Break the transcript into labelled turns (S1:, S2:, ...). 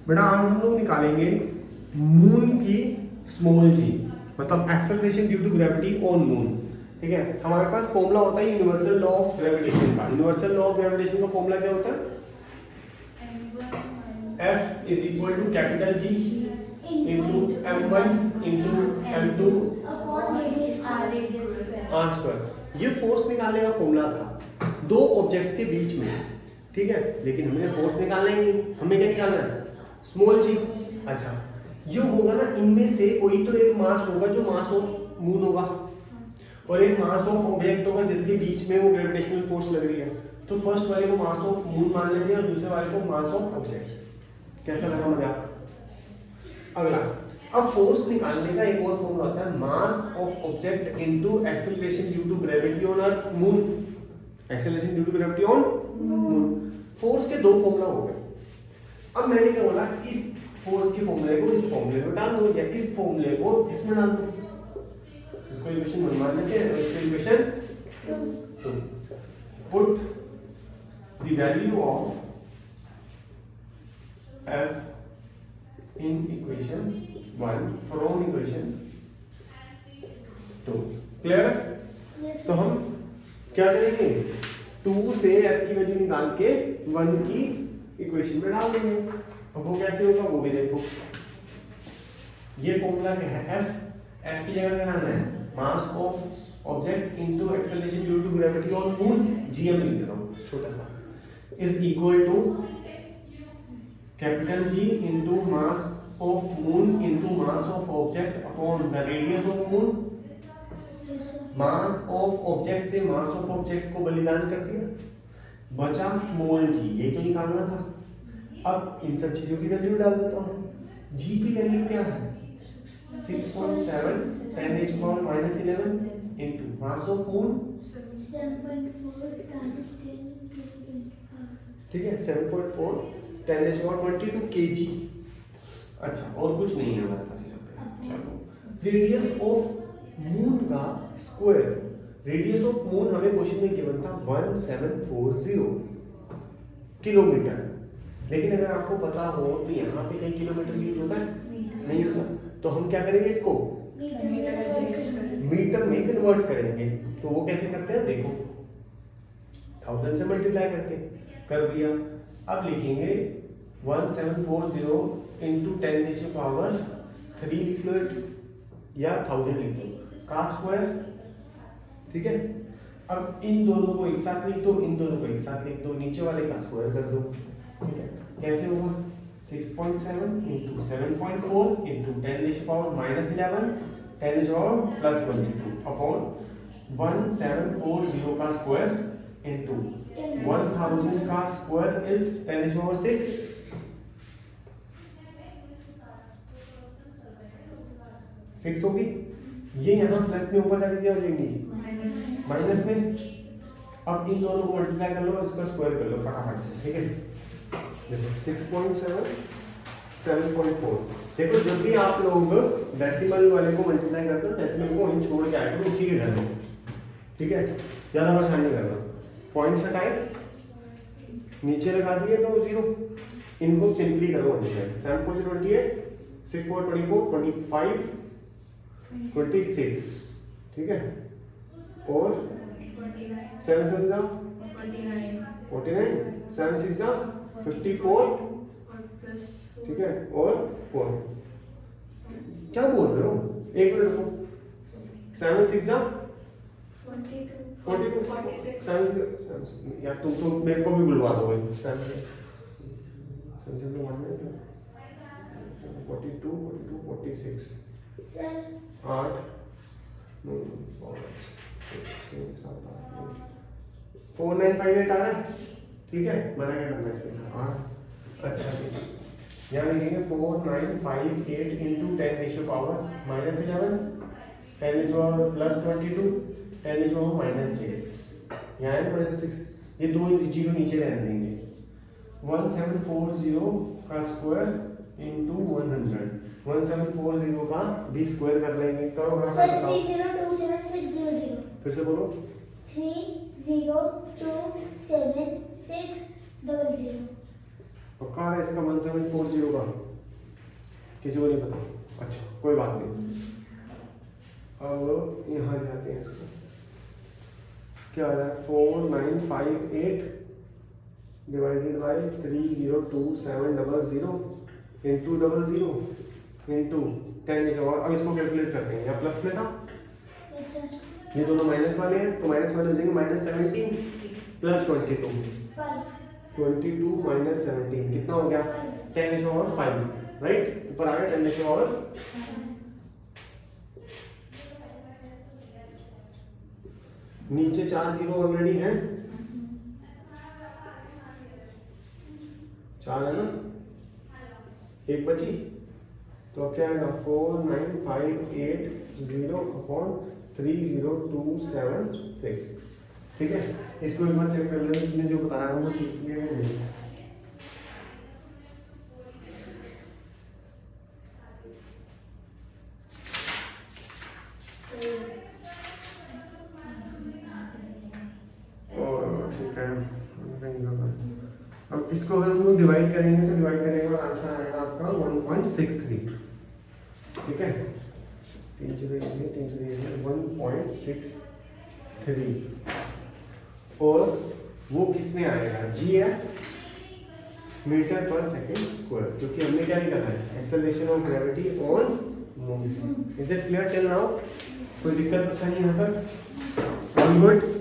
S1: बेटा आज हम लोग निकालेंगे मून की स्मॉल जी, मतलब acceleration due to gravity on moon. ठीक है, हमारे पास फॉर्मूला होता है यूनिवर्सल लॉ ऑफ ग्रेविटेशन का। यूनिवर्सल लॉ ऑफ ग्रेविटेशन का फॉर्मूला क्या होता है? F is equal to capital G into m1 into m2 r square. ये फोर्स निकालने का फॉर्मूला था दो ऑब्जेक्ट्स के बीच में। ठीक है, लेकिन हमें फोर्स निकालना ही नहीं, हमें क्या निकालना है? स्मॉल जी। अच्छा, ये होगा ना, इनमें से कोई तो एक मास होगा जो मास ऑफ मून होगा, और एक मास ऑफ ऑब्जेक्ट होगा जिसके बीच में वो ग्रेविटेशनल फोर्स लग रही है। तो फर्स्ट वाले को मास ऑफ मून मान लेते हैं और दूसरे वाले को मास ऑफ ऑब्जेक्ट। कैसा लगा मजाक? अगला, अब फोर्स निकालने का एक और फॉर्मूला होता है mass of object into acceleration due to gravity on earth moon. Acceleration due to gravity on moon. Force के दो फॉर्मूला हो गए। अब मैंने क्या बोला, इस फोर्स के फॉर्मूले को इस फॉर्मूले में डाल दो, या इस फॉर्मूले को इसमें डाल दो। इसको इक्वेशन 1 मान लेते हैं, इसको equation 2। Put the value of F in equation 1 from equation 2। Clear है? तो हम क्या करेंगे, 2 से F की वैल्यू निकाल के 1 की इक्वेशन में डाल देंगे। अब वो कैसे होगा वो भी देखो। ये फॉर्मूला क्या है? F की जगह क्या डालना है? Mass of object into acceleration due to gravity on moon, gm लिख देता हूँ छोटा सा, is equal to capital G into mass of moon into mass of object upon the radius of moon। Mass of object से मास of object को बलिदान कर दिया, बचा स्मॉल g, यही तो निकालना था। अब इन सब चीजों की वैल्यू डाल देता हूँ। g की वैल्यू क्या है? 6.7 10⁻⁻11 into mass of moon
S2: 7.4 times 10
S1: ठीक है, 7.4 10⁻22 kg। अच्छा, और कुछ नहीं है हमारे पास यहाँ पे। चलो, रेडियस ऑफ मून का स्क्वायर। रेडियस ऑफ मून हमें क्वेश्चन में गिवन था 1740 किलोमीटर, लेकिन अगर आपको पता हो तो यहाँ पे कहीं किलोमीटर यूज होता है? नहीं होता। तो हम क्या करेंगे, इसको मीटर में कन्वर्ट करेंगे। तो वो कैसे करते हैं देखो, 1000 से मल्टीप्लाई करके कर दिया। अब लिखेंगे 1740 इंटू 10⁻³ लिख लो, या 1000 लिख लो का स्क्वायर। ठीक है, अब इन दोनों को एक साथ लिख दो, इन दोनों को एक साथ लिख दो, नीचे वाले का स्क्वायर कर दो। ठीक है, कैसे होगा? 6.7 इंटू 7.4 इंटू 10⁻⁻11 10⁻+22 अपॉन 1740 का स्क्वायर इंटू 1000 का स्क्वायर इज 10⁻6। 6 होगी। ये यहाँ प्लस में ऊपर जाके क्या हो जाएंगी? माइनस में। अब इन दोनों को मल्टीप्लाई कर लो और इसका स्क्वायर कर लो फटाफट से। ठीक है, देखो 6.7 7.4। देखो जब भी आप लोग डेसिमल वाले को मल्टीप्लाई करते हो, डेसिमल को वहीं छोड़ के आए तो उसी के घर में। ठीक है, ज्यादा परेशान नहीं करना। पॉइंट्स हटाए, नीचे लगा दिए तो 0, इनको सिंपली करो। 7 4 28 6 4 24 25 26। ठीक है, और 7 7 जा 49 7 6 जा 54। ठीक है, और 4। क्या बोल रहे हो? एक मिनट रुको। 7 6 जा 42 यार, तुम तो मेरे को भी बुलवा दो भाई। 42 42 46 8 4958 आ रहा है। ठीक है, मैंने क्या करना है इसके? अच्छा, यहाँ लिखेंगे 4958 इंटू 10⁻⁻11 10⁻+22 10⁻⁻6। यहाँ है -6, ये दो जीरो नीचे रहने देंगे। 1740 का स्क्वायर इंटू 100। 1740 का भी स्क्वायर कर लेंगे। करो
S2: सर 302760।
S1: फिर से बोलो।
S2: 302760।
S1: पक्का है इसका 1740 का? किसी को नहीं पता? अच्छा कोई बात नहीं। अब यहाँ जाते हैं इसको, क्या आ रहा है 4958 डिवाइडेड बाई 302700 इंटू 00 इंटू 10 और अब इसको कैलकुलेट करते हैं। यहाँ प्लस में था,
S2: Yes, sir.
S1: ये दोनों माइनस वाले हैं तो माइनस वाले हो जाएंगे -17 प्लस 22
S2: 5.
S1: 22 माइनस 17 कितना हो गया 10 और 5 राइट। ऊपर आ गया 10 और नीचे 4 जीरो ऑलरेडी है, 4 है ना, एक बची तो अब क्या आएगा 4958 अपॉन 30276। ठीक है, इसको एक बार चेक कर लेते हैं जो बताया है वो ठीक है या नहीं। और ठीक है, अब इसको अगर हम लोग डिवाइड करेंगे तो डिवाइड करने के बाद आंसर आएगा आपका 1.63। ठीक है, 1.63 और वो किस में आएगा जी है मीटर पर सेकेंड स्क्वायर, क्योंकि हमने क्या लिखा है acceleration of gravity on moon. Is it clear till now? कोई दिक्कत परेशानी यहाँ तक? All good?